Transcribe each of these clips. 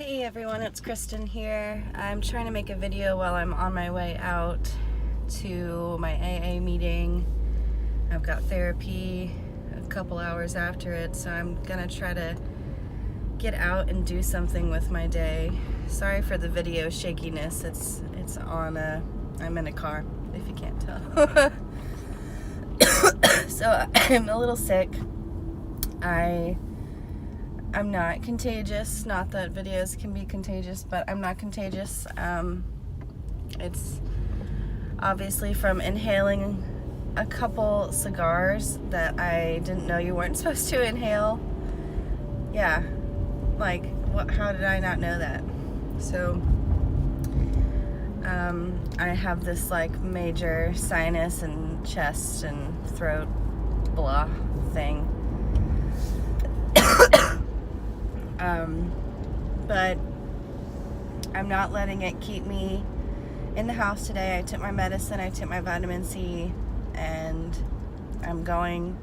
Hey everyone, it's Kristen here. I'm trying to make a video while I'm on my way out to my AA meeting. I've got therapy a couple hours after it, so I'm gonna try to get out and do something with my day. Sorry for the video shakiness. It's on I'm in a car, if you can't tell. So I'm a little sick. I'm not contagious. Not that videos can be contagious, but I'm not contagious. It's obviously from inhaling a couple cigars that I didn't know you weren't supposed to inhale. Yeah, like, how did I not know that? So, I have this like major sinus and chest and throat blah thing. But I'm not letting it keep me in the house today. I took my medicine, I took my vitamin C, and I'm going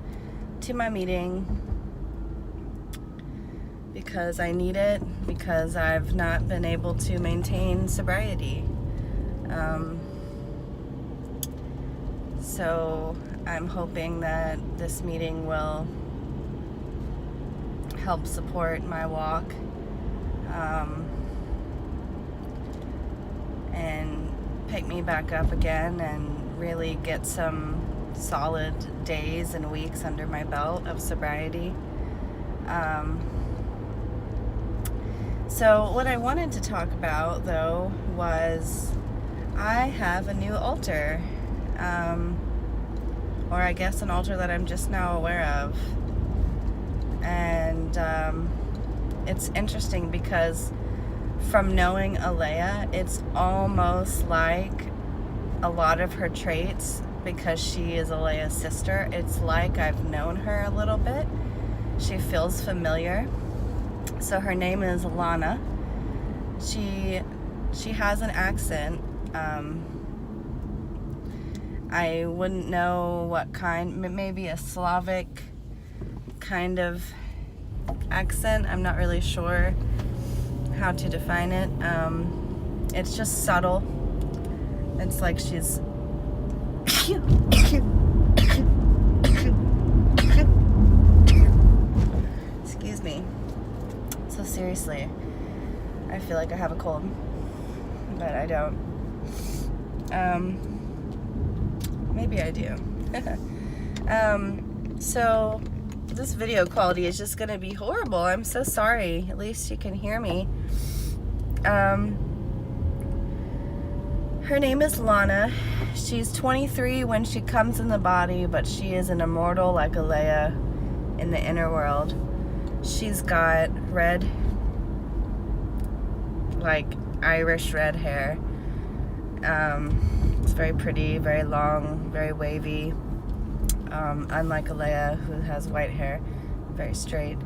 to my meeting because I need it, because I've not been able to maintain sobriety. So I'm hoping that this meeting will help support my walk, and pick me back up again and really get some solid days and weeks under my belt of sobriety. So what I wanted to talk about though was I have a new altar, or I guess an altar that I'm just now aware of. And it's interesting because from knowing Alaya, it's almost like a lot of her traits, because she is Alaya's sister, it's like I've known her a little bit. She feels familiar. So her name is Lana. She has an accent. I wouldn't know what kind, maybe a Slavic kind of accent. I'm not really sure how to define it. It's just subtle. It's like she's excuse me. So seriously, I feel like I have a cold, but I don't. Maybe I do. So this video quality is just gonna be horrible. I'm so sorry. At least you can hear me. Her name is Lana. She's 23 when she comes in the body, but she is an immortal like Alaya in the inner world. She's got red, like Irish red hair. It's very pretty, very long, very wavy. Unlike Alaya, who has white hair, very straight.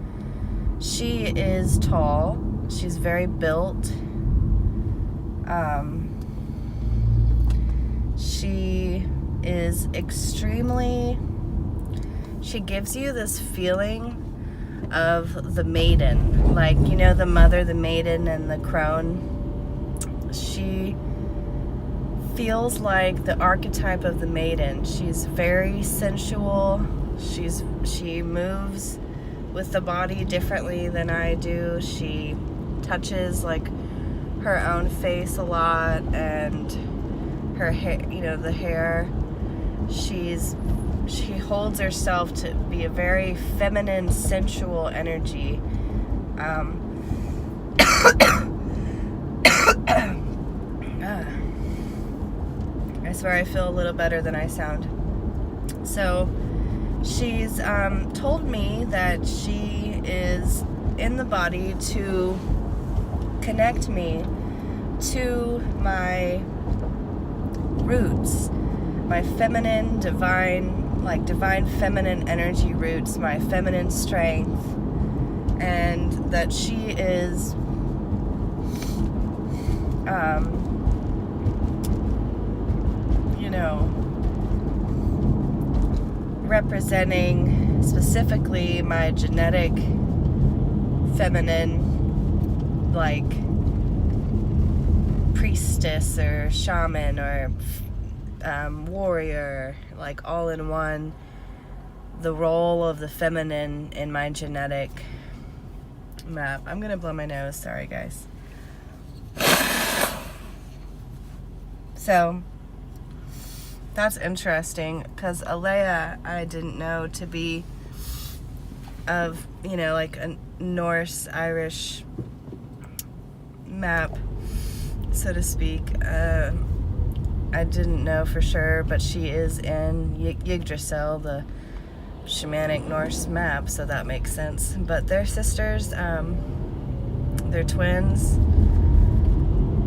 She is tall. She's very built. She is extremely... She gives you this feeling of the maiden. Like, you know, the mother, the maiden, and the crone. She feels like the archetype of the maiden. She's very sensual. She moves with the body differently than I do. She touches like her own face a lot, and her hair, you know, the hair. She holds herself to be a very feminine, sensual energy. I swear I feel a little better than I sound. So she's told me that she is in the body to connect me to my roots, my feminine, divine feminine energy roots, my feminine strength, and that she is representing specifically my genetic feminine like priestess or shaman or warrior, like all in one. The role of the feminine in my genetic map. I'm gonna blow my nose, sorry guys. So that's interesting, because alaya I didn't know to be of, you know, like a Norse Irish map, so to speak. I didn't know for sure, but she is in Yggdrasil, the shamanic Norse map, so that makes sense. But they're sisters, they're twins,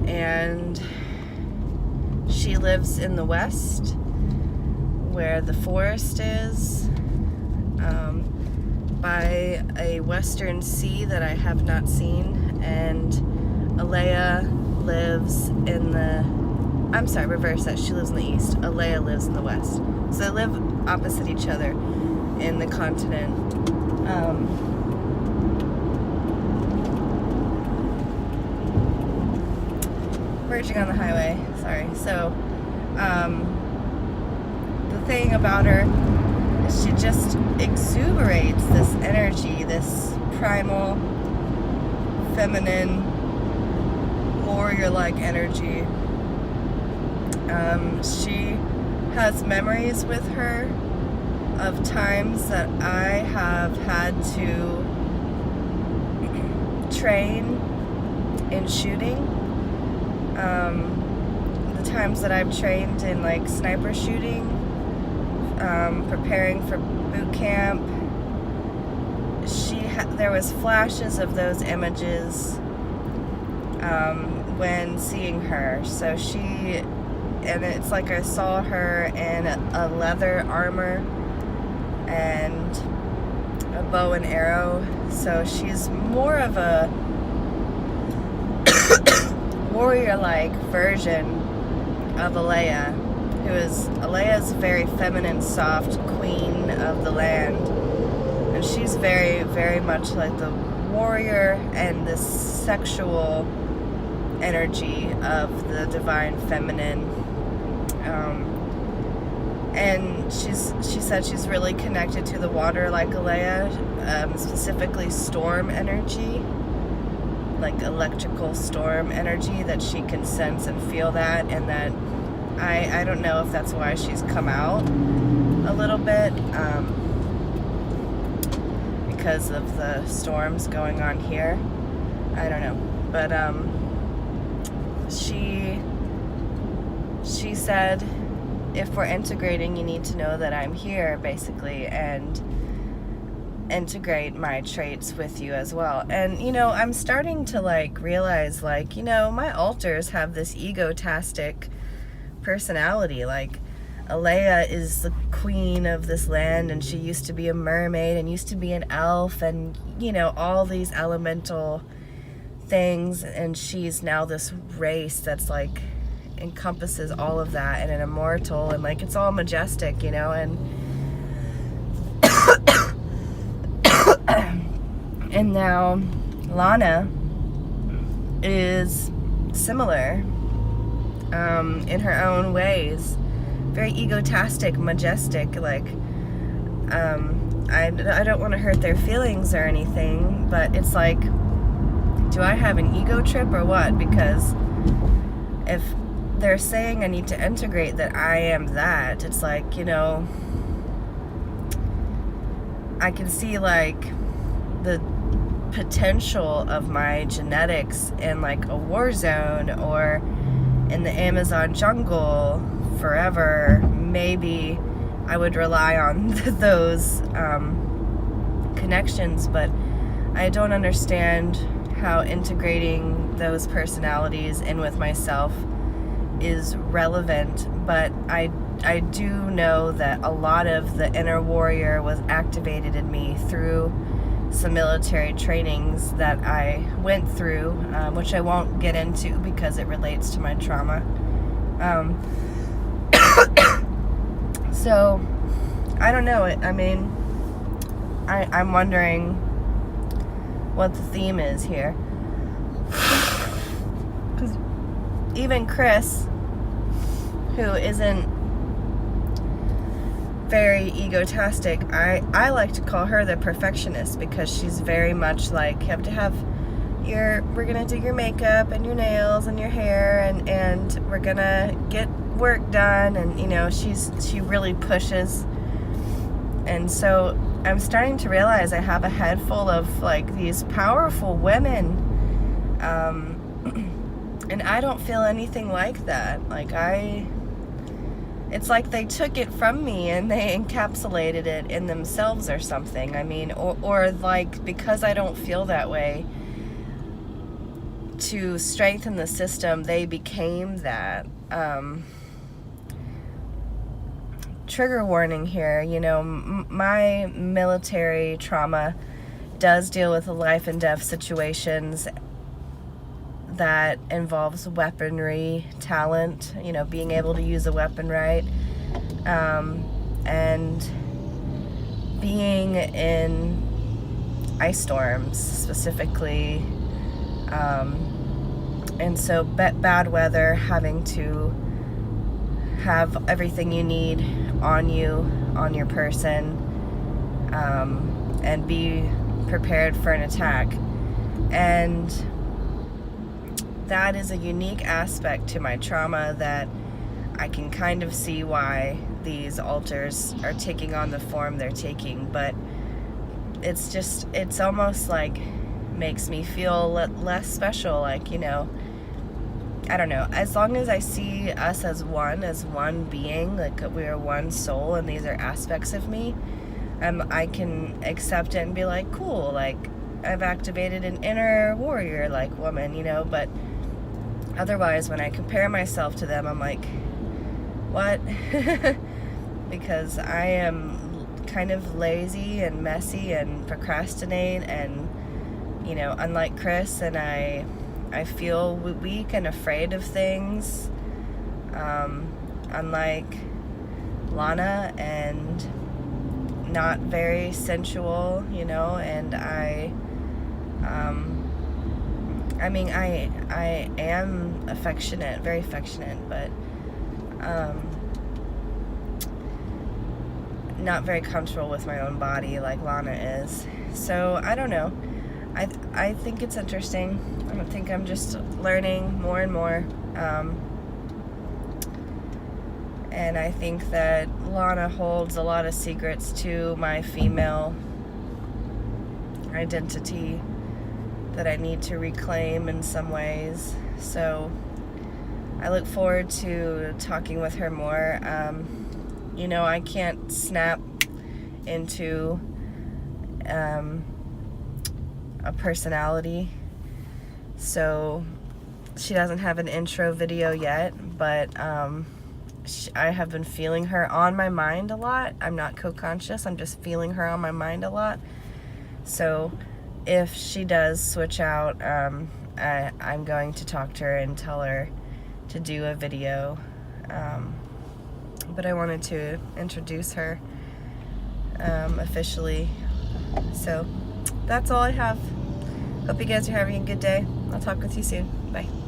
and she lives in the west where the forest is, by a western sea that I have not seen, and alaya lives in the, I'm sorry, reverse that, she lives in the east, alaya lives in the west, so they live opposite each other in the continent. Verging on the highway, sorry. So the thing about her is she just exuberates this energy, this primal, feminine, warrior-like energy. She has memories with her of times that I have had to train in shooting. The times that I've trained in like sniper shooting, preparing for boot camp, there was flashes of those images when seeing her. So and it's like I saw her in a leather armor and a bow and arrow. So she's more of a warrior-like version of alaya, Alaya's very feminine, soft queen of the land, and she's very, very much like the warrior and the sexual energy of the divine feminine. And she said she's really connected to the water like alaya, specifically storm energy, like electrical storm energy, that she can sense and feel that, and that I don't know if that's why she's come out a little bit, because of the storms going on here. I don't know, but she said, if we're integrating, you need to know that I'm here, basically, and integrate my traits with you as well. And, you know, I'm starting to, like, realize, like, you know, my alters have this egotastic personality. Like, alaya is the queen of this land, and she used to be a mermaid, and used to be an elf, and, you know, all these elemental things, and she's now this race that's, like, encompasses all of that, and an immortal, and, like, it's all majestic, you know, and and now Lana is similar, in her own ways, very egotastic, majestic, like, I don't want to hurt their feelings or anything, but it's like, do I have an ego trip or what? Because if they're saying I need to integrate that I am that, it's like, you know, I can see, like, the potential of my genetics in, like, a war zone or in the Amazon jungle forever. Maybe I would rely on those connections, but I don't understand how integrating those personalities in with myself is relevant. But I do know that a lot of the inner warrior was activated in me through some military trainings that I went through, which I won't get into because it relates to my trauma. So, I don't know. I mean, I'm wondering what the theme is here. even Chris, who isn't very egotastic, I like to call her the perfectionist, because she's very much like, you have to have we're gonna do your makeup and your nails and your hair, and we're gonna get work done, and you know, she really pushes. And so I'm starting to realize I have a head full of like these powerful women, and I don't feel anything like that. Like it's like they took it from me and they encapsulated it in themselves or something. I mean, or like, because I don't feel that way, to strengthen the system, they became that. Trigger warning here, you know, my military trauma does deal with life and death situations that involves weaponry, talent, you know, being able to use a weapon right, and being in ice storms specifically, and so bad weather, having to have everything you need on you, on your person, and be prepared for an attack. And that is a unique aspect to my trauma that I can kind of see why these altars are taking on the form they're taking. But it's almost like makes me feel less special, like, you know, I don't know, as long as I see us as one being, like we are one soul and these are aspects of me, I can accept it and be like, cool, like I've activated an inner warrior like woman, you know. But otherwise, when I compare myself to them, I'm like, what? Because I am kind of lazy and messy and procrastinate, and, you know, unlike Chris, and I feel weak and afraid of things, unlike Lana, and not very sensual, you know. And I mean, I am affectionate, very affectionate, but not very comfortable with my own body like Lana is. So I don't know. I think it's interesting. I think I'm just learning more and more. And I think that Lana holds a lot of secrets to my female identity that I need to reclaim in some ways. So I look forward to talking with her more. You know, I can't snap into a personality, so she doesn't have an intro video yet, but I have been feeling her on my mind a lot. I'm not co-conscious, I'm just feeling her on my mind a lot. So if she does switch out, I'm going to talk to her and tell her to do a video, but I wanted to introduce her officially. So that's all I have. Hope you guys are having a good day. I'll talk with you soon. Bye.